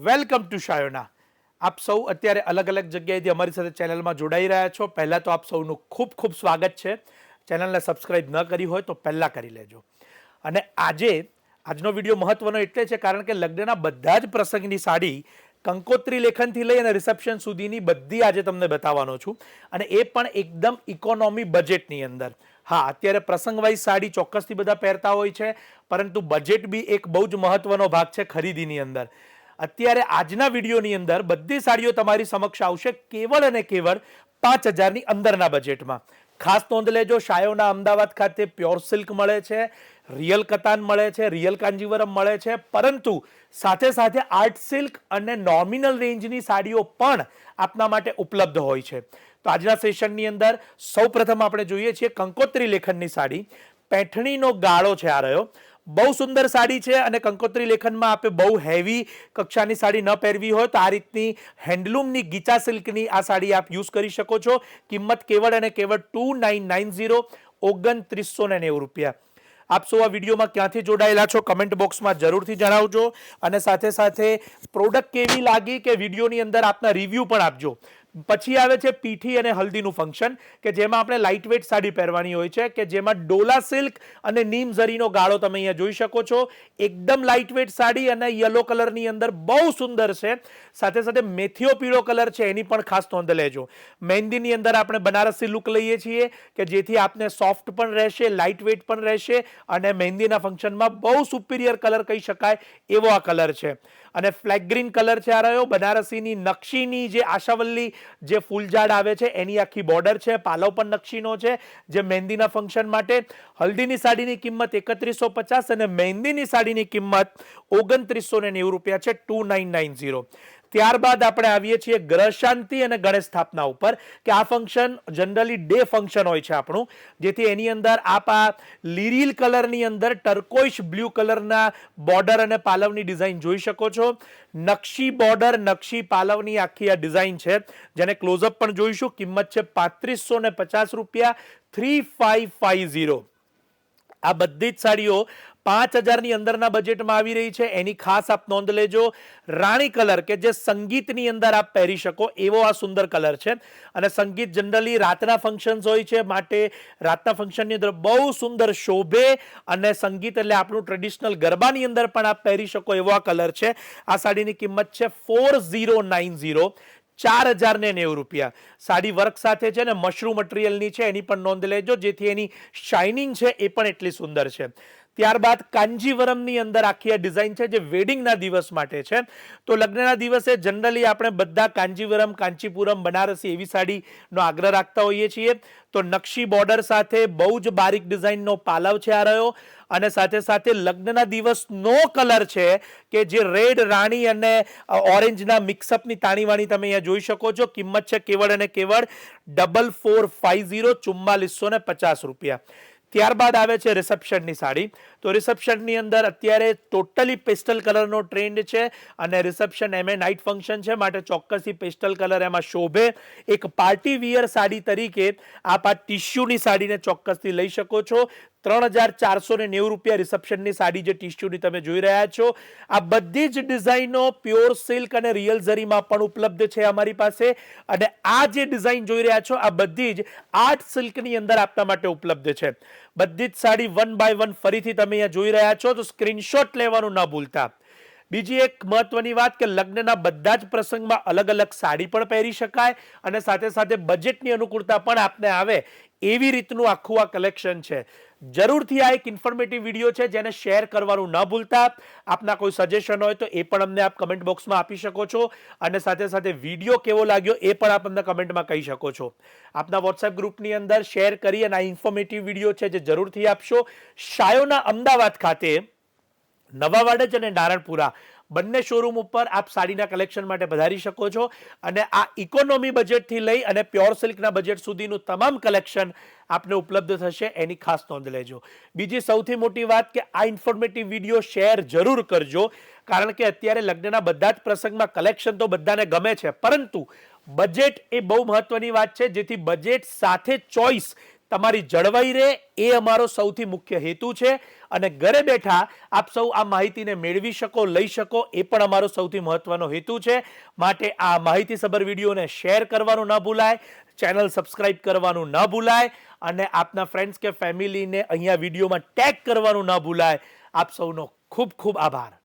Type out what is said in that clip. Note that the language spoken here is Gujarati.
Welcome to Shayona. આપ સૌ અત્યારે અલગ અલગ જગ્યાએથી અમારી સાથે ચેનલમાં જોડાઈ રહ્યા છો. પહેલાં તો આપ સૌનું ખૂબ ખૂબ સ્વાગત છે. ચેનલને સબસ્ક્રાઇબ ન કરી હોય તો પહેલાં કરી લેજો. અને આજનો વિડીયો મહત્વનો એટલે છે કારણ કે લગ્નના બધા જ પ્રસંગની સાડી કંકોત્રી લેખનથી લઈ અને રિસેપ્શન સુધીની બધી આજે તમને બતાવવાનો છું, અને એ પણ એકદમ ઇકોનોમી બજેટની અંદર. હા, અત્યારે પ્રસંગ વાઇઝ સાડી ચોક્કસથી બધા પહેરતા હોય છે, પરંતુ બજેટ બી એક બહુ જ મહત્વનો ભાગ છે ખરીદીની અંદર. અત્યારે આજના વિડીયોની અંદર બધી સાડીઓ તમારી સમક્ષ આવશે કેવળ અને કેવળ 5,000ની અંદરના બજેટમાં. ખાસ નોંધ લેજો, શાયોના અમદાવાદ ખાતે પ્યોર સિલ્ક મળે છે, રિયલ કતાન મળે છે, રિયલ કાંજીવરમ મળે છે, પરંતુ સાથે સાથે આર્ટ સિલ્ક અને નોમિનલ રેન્જની સાડીઓ પણ આપના માટે ઉપલબ્ધ હોય છે. તો આજના સેશનની અંદર સૌપ્રથમ આપણે જોઈએ છીએ કંકોત્રી લેખનની સાડી. પેઠણીનો ગાળો છે આ રહ્યો. બહુ સુંદર સાડી છે, અને કંકોત્રી લેખનમાં આપે બહુ હેવી કક્ષાની સાડી ન પહેરવી હોય તો આ રીતની હેન્ડલૂમની ગીચા સિલ્કની આ સાડી આપ યુઝ કરી શકો છો. કિંમત કેવળ અને કેવળ 2990, 2990 રૂપિયા. આપ સૌ આ વિડીયોમાં ક્યાંથી જોડાયેલા છો કમેન્ટ બોક્સમાં જરૂરથી જણાવજો, અને સાથે સાથે પ્રોડક્ટ કેવી લાગી કે વિડીયોની અંદર આપના રિવ્યૂ પણ આપજો. પછી આવે છે પીઠી અને હલ્દીનું ફંક્શન, કે જેમાં આપણે લાઇટ વેઇટ સાડી પહેરવાની હોય છે, કે જેમાં ડોલા સિલ્ક અને નીમ ઝરીનો ગાળો તમે અહીંયા જોઈ શકો છો. એકદમ લાઇટ વેઇટ સાડી અને યલો કલરની અંદર બહુ સુંદર છે. સાથે સાથે મેથીઓ પીળો કલર છે, એની પણ ખાસ નોંધ લેજો. મહેંદીની અંદર આપણે બનારસી લુક લઈએ છીએ, કે જેથી આપને સોફ્ટ પણ રહેશે, લાઇટ વેઇટ પણ રહેશે, અને મહેંદીના ફંક્શનમાં બહુ સુપિરિયર કલર કહી શકાય એવો આ કલર છે. અને ફ્લેગ ગ્રીન કલર છે આ રહ્યો. બનારસીની નકશીની જે આશાવલ્લી જે ફૂલઝાડ આવે છે એની આખી બોર્ડર છે. પાલવ પણ નકશીનો છે, જે મહેંદીના ફંક્શન માટે. હલ્દીની સાડીની કિંમત 3150 અને મહેંદીની સાડીની કિંમત 2990 રૂપિયા છે, 2990. ત્યારબાદ આપણે આવીએ છીએ ગ્રહ શાંતિ અને ગણેશ સ્થાપના ઉપર, કે આ ફંક્શન જનરલી ડે ફંક્શન હોય છે આપણું, જેથી એની અંદર આપ આ લીરીલ કલરની અંદર ટર્કોઇશ બ્લુ કલરના બોર્ડર અને પાલવની ડિઝાઇન જોઈ શકો છો. નકશી બોર્ડર, નકશી પાલવની આખી આ ડિઝાઇન છે, જેને ક્લોઝઅપ પણ જોઈશું. કિંમત છે 3550 રૂપિયા, 3550. આ બધી જ સાડીઓ 5,000ની અંદરના બજેટમાં આવી રહી છે. એની ખાસ આપ નોંધ લેજો. રાણી કલર, કે જે સંગીતની અંદર આપ પહેરી શકો એવો આ સુંદર કલર છે. અને સંગીત જનરલી રાતના ફંક્શન્સ હોય છે, માટે રાતના ફંક્શનની અંદર બહુ સુંદર શોભે, અને સંગીત એટલે આપણું ટ્રેડિશનલ ગરબાની અંદર પણ આપ પહેરી શકો એવો આ કલર છે. આ સાડીની કિંમત છે 4090, 4090 રૂપિયા. સાડી વર્ક સાથે છે ને મશરૂમ મટીરિયલની છે, એની પણ નોંધ લેજો, જેથી એની શાઇનિંગ છે એ પણ એટલી સુંદર છે. ત્યારબાદ કાંજીવરમની અંદર આખી આ ડિઝાઇન છે, જે વેડિંગના દિવસ માટે છે. તો લગ્નના દિવસે જનરલી આપણે બધા કાંજીવરમ, કાંચીપુરમ, બનારસી એવી સાડીનો આગ્રહ રાખતા હોઈએ છીએ. તો નકશી બોર્ડર સાથે બહુ જ બારીક ડિઝાઇનનો પાલવ છે આ રહ્યો, અને સાથે સાથે લગ્નના દિવસનો કલર છે, કે જે રેડ, રાણી અને ઓરેન્જના મિક્સઅપની તાણીવાણી તમે અહીંયા જોઈ શકો છો. કિંમત છે કેવળ અને કેવળ 4450, 4450 રૂપિયા. ત્યારબાદ આવે છે રિસેપ્શનની સાડી. તો રિસેપ્શનની અંદર અત્યારે ટોટલી પેસ્ટલ કલરનો ટ્રેન્ડ છે, અને રિસેપ્શન એમ નાઇટ ફંક્શન છે, માટે ચોક્કસથી પેસ્ટલ કલર એમાં શોભે. એક પાર્ટી વિયર સાડી તરીકે આપ આ ટિશ્યુની સાડીને ચોક્કસથી લઈ શકો છો. 3490 રૂપિયા રિસેપ્શનની સાડી જે ટિશ્યુની તમે જોઈ રહ્યા છો. આ બધી જ ડિઝાઇનો પ્યોર સિલ્ક અને રિયલ ઝરીમાં પણ ઉપલબ્ધ છે અમારી પાસે. અને આ જે ડિઝાઇન જોઈ રહ્યા છો આ બધી જ આર્ટ સિલ્કની અંદર આપના માટે ઉપલબ્ધ છે. બધી જ સાડી 1 બાય 1 ફરીથી તમે અહીંયા જોઈ રહ્યા છો, તો સ્ક્રીનશોટ લેવાનું ન ભૂલતા. બીજી એક મહત્વની વાત, કે લગ્નના બધા જ પ્રસંગમાં અલગ અલગ સાડી પણ પહેરી શકાય, અને સાથે સાથે બજેટની અનુકૂળતા પણ આપને આવે એવી રીતનું આખું આ કલેક્શન છે. જરૂરથી આ એક ઇન્ફોર્મેટિવ વિડીયો છે, જેને શેર કરવાનું ન ભૂલતા. આપના કોઈ સજેશન હોય તો એ પણ અમને આપ કમેન્ટ બોક્સમાં આપી શકો છો, અને સાથે સાથે વિડીયો કેવો લાગ્યો એ પણ આપ અમને કમેન્ટમાં કહી શકો છો. આપના વોટ્સએપ ગ્રુપની અંદર શેર કરી અને આ ઇન્ફોર્મેટિવ વિડીયો છે જે જરૂરથી આપશો. શાયોના અમદાવાદ ખાતે નવા વાડજ અને નારણપુરા બંને શોરૂમ ઉપર આપ સાડીના કલેક્શન માટે પધારી શકો છો, અને આ ઇકોનોમી બજેટથી લઈ અને પ્યોર સિલ્કના બજેટ સુધીનું તમામ કલેક્શન આપને ઉપલબ્ધ થશે, એની ખાસ નોંધ લેજો. બીજી સૌથી મોટી વાત, કે આ ઇન્ફોર્મેટિવ વિડીયો શેર જરૂર કરજો, કારણ કે અત્યારે લગ્નના બધા જ પ્રસંગમાં કલેક્શન તો બધાને ગમે છે, પરંતુ બજેટ એ બહુ મહત્વની વાત છે, જેથી બજેટ સાથે ચોઇસ તમારી જળવાઈ રહે એ અમારો સૌથી મુખ્ય હેતુ છે. અને ઘરે બેઠા આપ સૌ આ માહિતીને મેળવી શકો, લઈ શકો, એ પણ અમારો સૌથી મહત્વનો હેતુ છે. માટે આ માહિતીસભર વિડીયોને શેર કરવાનું ન ભૂલાય, ચેનલ સબસ્ક્રાઇબ કરવાનું ન ભૂલાય અને આપના ફ્રેન્ડ્સ કે ફેમિલીને અહીંયા વિડીયોમાં ટેગ કરવાનું ન ભૂલાય. આપ સૌનો ખૂબ ખૂબ આભાર.